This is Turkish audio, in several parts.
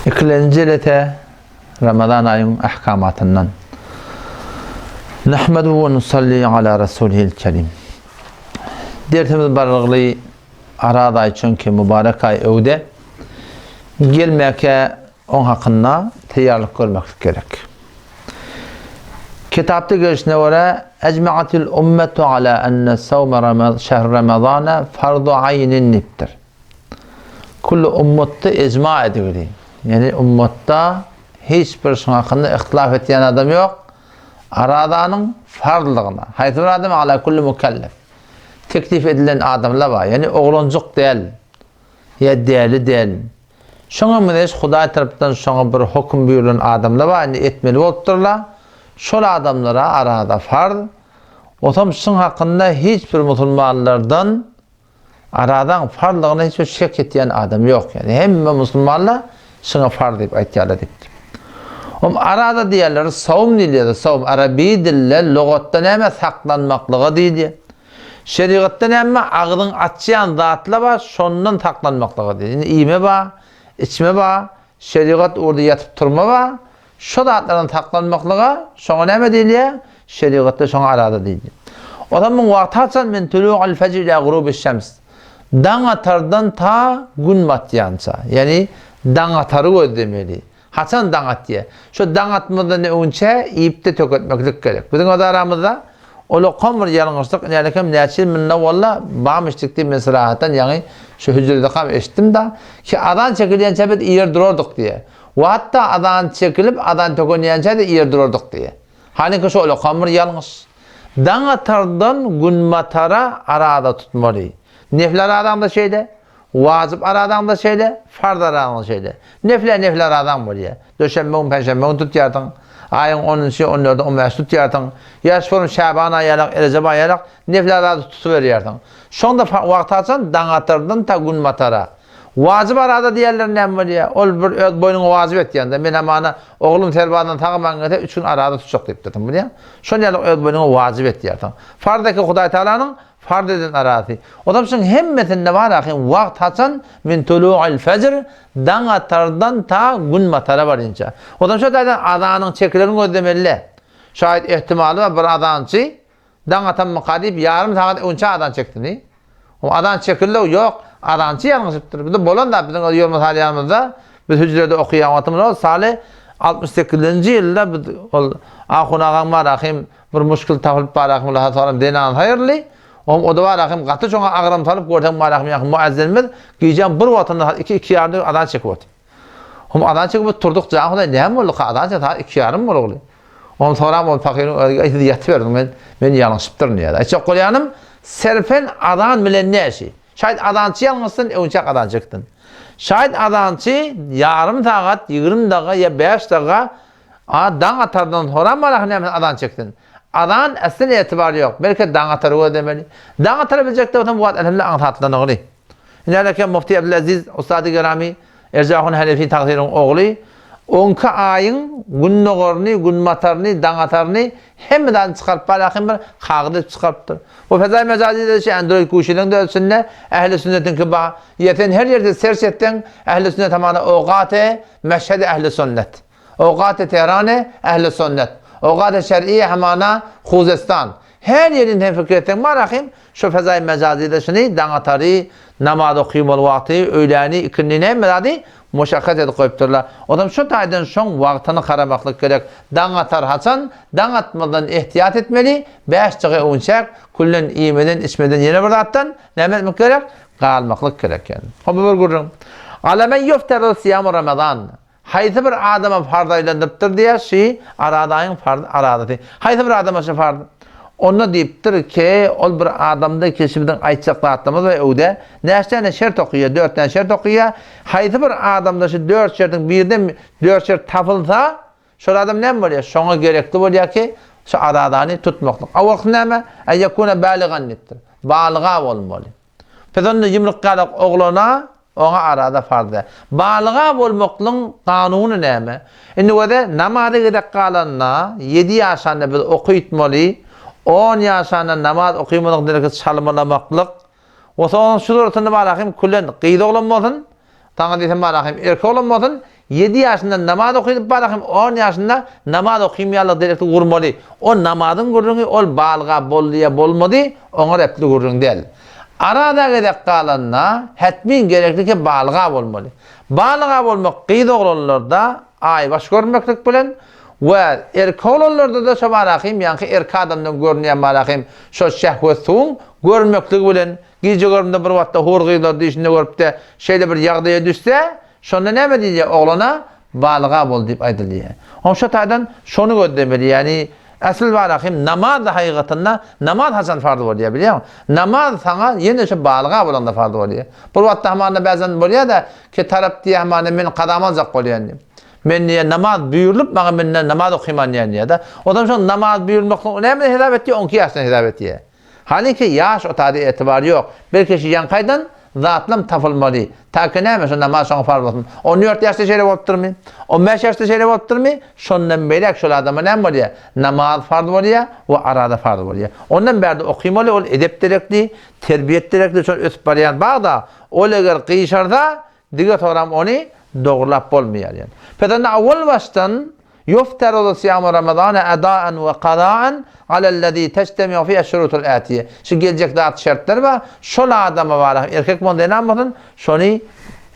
İkinci lete Ramazan ayının ahkamatından. Nahmedu ve nusalli ala Resulihil kerim. Dertimiz barıqlı arada ay çünkü mübarek ay evde gelmeke on hakkında teyarlık görmek gerek. Kitapta görüşüne göre ecma'atil ummetu ala enne savme şehr Ramazana fardu aynin niptir. Kullu ummette icma edilir. Yani ummetta hiçbir şey hakkında ihtilaf ettiğin adam yok. Aradanın farlılığına. Haytı bir adam ala kullu mükellef. Teklif edilen adamlar var. Yani oğluncuk değil. Ya değerli değil. Şuna müneş Huday tarafından şuna bir hüküm buyurulan adamlar var. Yani etmeli olurlar. Şöyle adamlara arada farz. Otomuşun hakkında hiçbir Müslümanlardan aradan farlılığına hiçbir şek ettiğin adam yok. Yani hem Müslümanlar şuna farz deyip aytiyarlar deyiptir. Arada diğerleri savun dili, savun Arabi dille lügattan hemen saklanmaklığı deydi. Şeriattan hemen ağzın açıyan zatla var, şondan saklanmaklığı deydi. Yani iyime var, içme var, şeriat orada yatıp turma var, şu zatlardan saklanmaklığı, şona hemen deydi, şeriatta şona arada deydi. O zaman vakti açan min tulu'al fecr ila gurubi şems. Dan atardan ta gün batyansa, yani dan atarı ödemeli. Hasan dangat diye. Şu dangatmadan önce ipte töketmeklik gerek. Bizim o da aramızda o komur yalnızlık nelekem neçil minne valla bağmıştık diye mesrahatan yani şu hücrede kam eşittim da ki adan çekilen çabet iyer dururduk diye. Ve hatta adan çekilip adan tökünyen çabet iyer dururduk diye. Halbuki şu komur yalnız. Dangatardan gün matara arada tutmalı. Nefler adamda şeyde. Vacip aradan da şeyle, farz aradan da şeyle. Nefle aradan var ya. Döşembe gün, perşembe gün tut yartın. Ayın 10'uncu, 14'ü, 15 tut yartın. Yaş forun Şaban ayaraq, Recep ayaraq, nefle arada tutuver yartın. Şonda vakti açan, dangatırdan ta gün matara. Vacip arada diğerler ne var ya? Ol bir öz boynunu vacip et yanında. Ben amana oğlum terbadan tağıman gete 3 gün arada tutacak deyip dedim buraya. Şon yerlik öz boynunu vacip et yartın. Fardaki Huday Teala'nın farz eden arati. O da için hemmetinde var akin vakt hasan min tulu'al fecr dan atardan ta gün matara varınca. O da şu da adanın çekilerini ödemeli. Şayet ihtimali var bir adançı dan atan mukadip yarım saat önce adan çekti. O adan çekildi yok. Adançı yanlışıptır. Bir de bolan da bizim yorumumuz haliyamızda biz hücrede okuyan vaktimiz oldu. Salih 68. yılda ahun ağam var akim bir muşkil tafılıp var akim Allah'a sonra denan hayırlı. O da var akim katı çoğuna ağram talıp gördüm var akim yakın muazzenimiz giyeceğim bir vatanda iki yarım adan çekip otu. Adan çekip turduk canı da ne mi oldu? Adan çekip iki yarım mı oldu? Sonra o fakirin yatı verdim ben yanlışıptır niye? Çok koyanım serfen adan bilen ne şey? Şayet adançı yanlışsın önce adan çıktın. Şayet adançı yarım saat 20 dakika ya 5 dakika dan atardan sonra mı adan çıktın? Adan aslında itibarı yok. Belki dan atarı ödemeli. Dan atarı bilecek de otan bu ad elhamdülillah anlattıdan oğlu. İnanırken Mufti Abdülaziz Ustad-ı Gerami Erzahun Halefi takdirin oğlu 10 ayın gün noğurunu, gün matarını, dan atarını hemden çıkarıp balakim bir kağıdı çıkarıptır. Bu fezai mecazi de şey Android kuşilin de ölsünle ehl-i sünnetin ki yeten her yerde sersetten ehl-i sünnet amana oğate meşhedi ehl-i sünnet. Oğate tehrane ehl-i sünnet. Oğate şer'iye hamana Khuzestan. Her yerinden fikretten barakim şu fezai mecazi de şunu dan atarı, namaz okuyum ol vakti, öğleni, ikindine medadi muşakkat edip koyupturlar. Adam şu taydan son vaktini karamaklık gerek. Dan atar hasan, dan atmadan ihtiyat etmeli. 5 çığı unçak, kullen iyimeden, içmeden yine bir attan ne etmek gerek? Kalmaklık gerek yani. Hobi bir gurrum. Alamen yufteril siyam Ramazan. Haydi bir adama fardaylandırıptır diye şey aradayın aradı. Haydi bir adama şey fardı. Onu deyiptir ki ol bir adamda kesimden ayçakla atlamaz ve öde neştene şert okuyor, 4 tane şert okuyor. Haydi bir adamda şu 4 şertin birden 4 şert tapılsa şu adam ne var ya? Şona gerekli var ya ki şu aradanı tutmaklık. O vakit ne mi? Yakuna baligan nettir. Balığa olmalı. Pezonda yumruk kalak oğluna ona arada fardı. Balığa olmaklığın kanunu ne mi? Şimdi o da namazı gidek kalanına 7 yaşında bir okuyutmalı. 10 yaşında namaz okuymadık derken çalmalamaklık. O zaman şu duratını barakim kullen qiyda olanmadın. Tağa deysen barakim erke olanmadın. 7 yaşında namaz okuyup barakim 10 yaşında namaz okuymayalı direkti gurmalı. O namazın gurrunu ol balga bolluya bolmadı, ona repli gurrun değil. Arada gedek kalanına hetmin gerekli ki balga bolmalı. Balga bolmak qiyid oğlanlarda ay baş görmeklik bilen ve erkoğlanlarda da şu barakim yani erka adamdan görünen barakim şu şehvetun görmeklik bilen gece görümde bir vatta hurgıylar dişinde görüp de şeyde bir yağdaya düşse şonda ne diyecek oğlana balga bol deyip aytılıyor. O şu taydan şonu gördemeli yani asıl barakim namaz hakikatında namaz hasan farz oluyor biliyor musun? Namaz sana yine şu balga bolanda farz oluyor. Bu vatta hamana bazen oluyor da ki taraf diye hamana men qadaman zak oluyor. Men niye namaz buyurulup bana men namaz okuyman yani da adam şu namaz buyurmak önemli hesap etti 12 yaşında hesap etti. Halbuki yaş o tarihi etibarı yok. Belki şu yankaydan zatlam tafılmalı. Ta ki ne mesela namaz sonra farz olsun. 14 yaşta şeyle olup durmuyor. 15 yaşta şeyle olup durmuyor. Şundan beri şu adama ne oluyor? Namaz farz oluyor ve arada farz oluyor. Ondan beri okuymalı ol edep direkli, terbiyet direkli şu üst bariyan bağda oleger qiyşarda diga toram onu doğrulap olmuyor yani. Peki avval baştan يفترض صيام رمضان أداء وقضاء على الذي تجتمع فيه الشروط الآتية. Şu gelecek dağıt şartları var. Şol adama var. Erkek mon denamın şunu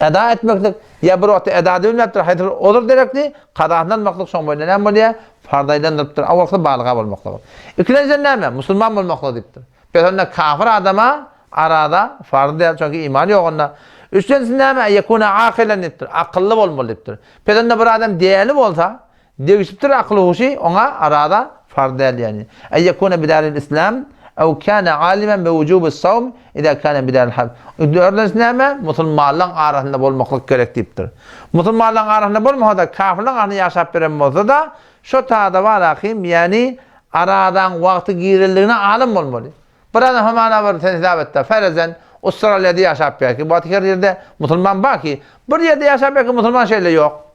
eda etmeklik. Ya bir vakti eda edilmektir. Hayır olur direkti. Qadağından maklık son boyunca ne oluyor? Fardaylandırıptır. O vakti balığa olmakla var. İkincisi ne mi? Müslüman olmakla deyiptir. Peki kafir adama arada farz değil çünkü iman yok onda. Üçüncüsü ne mi? Yekuna akilen deyiptir. Akıllı olmalı deyiptir. Peki bir adam değerli olsa değişiptir aklı huşi ona arada farz değil yani. Ey yekune bidaril İslam ev kana alimen bi vucubi savm iza kana bidaril harb. Dördüncüsü ne mi? Müslümanların arasında olmaklık gerek deyiptir. Müslümanların arasında olmasa kafirlerin arasında yaşap veren olsa da şu taada var akim yani aradan vakti girildiğine alim olmalı. Burada hemen var hesabette farazen Avustralya'da yaşap ki bu her yerde Müslüman var ki bir yerde yaşap ki Müslüman şeyle yok.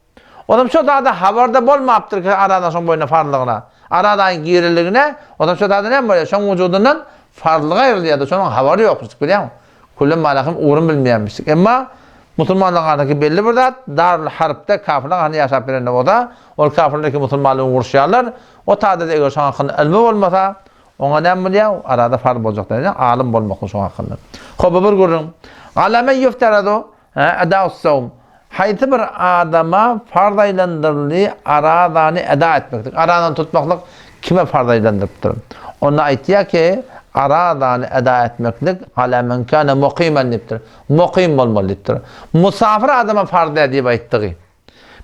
Adam şu dağda haberda bolmaptır ki aradan son boyuna farlılığına. Aradan girilliğine adam şu dağda ne böyle son vücudundan farlılığa ayrılıyordu. Sonun haberi yokmuş biliyor musun? Kullum malakım uğrun bilmeyenmiştik. Ama Müslümanlıklardaki belli bir zat Darül Harp'te kafirler hani yaşap verenler o da o kafirlerdeki Müslümanlığın vuruşuyorlar. O tadı da eğer son hakkında elmi olmasa ona ne biliyor? Arada farz olacaklar. Yani alim olmakla son hakkında. Xo'p bir görün. Alame yuftaradu ada'us savm. Haytı bir adama fardaylandırılığı aradanı eda etmektir. Aradan tutmaklık kime fardaylandırıptır? Ona aytiyor ki aradanı eda etmeklik ala men kana muqimen deyiptir. Muqim olmalıdır. Musafir adama farz edip ayttığı.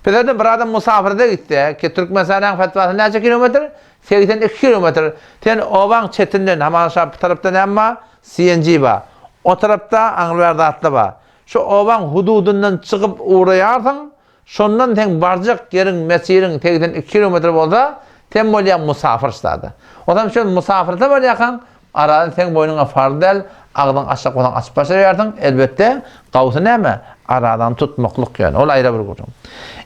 Peki bir adam musafirde gitti ki Türkmenistan'ın fetvası neçe kilometre? 82 kilometre. Sen oban çetinden hemen şu taraftan ama CNG var. O tarafta Angliya'da atlı var. Şu oban hududundan çıkıp uğrayarsan, şondan sen barcak yerin, mesirin 82 kilometre olsa, sen böyle musafir istadı. O zaman şu musafirde böyle yakın, aradan sen boynuna farz değil, ağdan aşağı kodan açıp başarıyordun, elbette kavsu ne mi? Aradan tutmakluk yani, o ayrı bir kurum.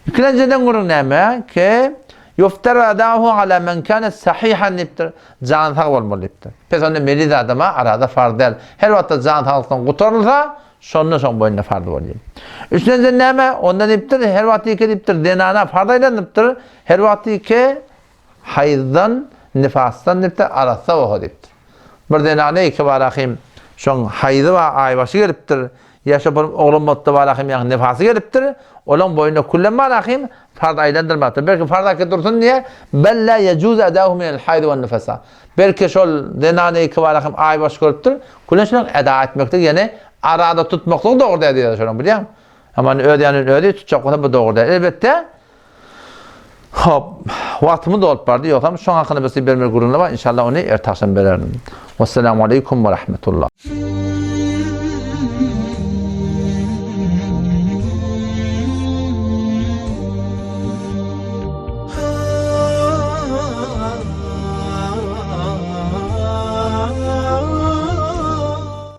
İkinciden kurum ne mi? Ki, yuftar adahu ala men kana sahihan niptir. Can sağ olmalıdır. Peki onda meriz adama arada farz değil. Her vakit can sağlıktan kurtarılsa, sonuna son boyunca farz oluyor. Üçüncü neme? Ondan iptir, her vakti iki iptir, denana fardaylanıptır, her vakti iki hayızdan, nifastan iptir, arasa ohu iptir. Bir denana iki varakim, şun hayızı ve aybaşı geliptir, yaşapırım oğlum mutlu varakim, yani nifası geliptir, olan boyunca kullanma varakim, farz aylandırmaktır. Belki farz akı dursun diye, bella yecuz edahu minel haydı ve nifasa. Belki şol denana iki varakim aybaşı geliptir, kullanışını eda etmektir, yani arada tutmaklık doğru değil şunu biliyor musun? Ama ödeyenin ödeyi tutacak ona bu doğru değil. Elbette hop vaktimi de olup vardı yoksam şu an hakkında bir vermek gururumla var. İnşallah onu ertaştan verelim. Vesselamu aleyküm ve rahmetullah.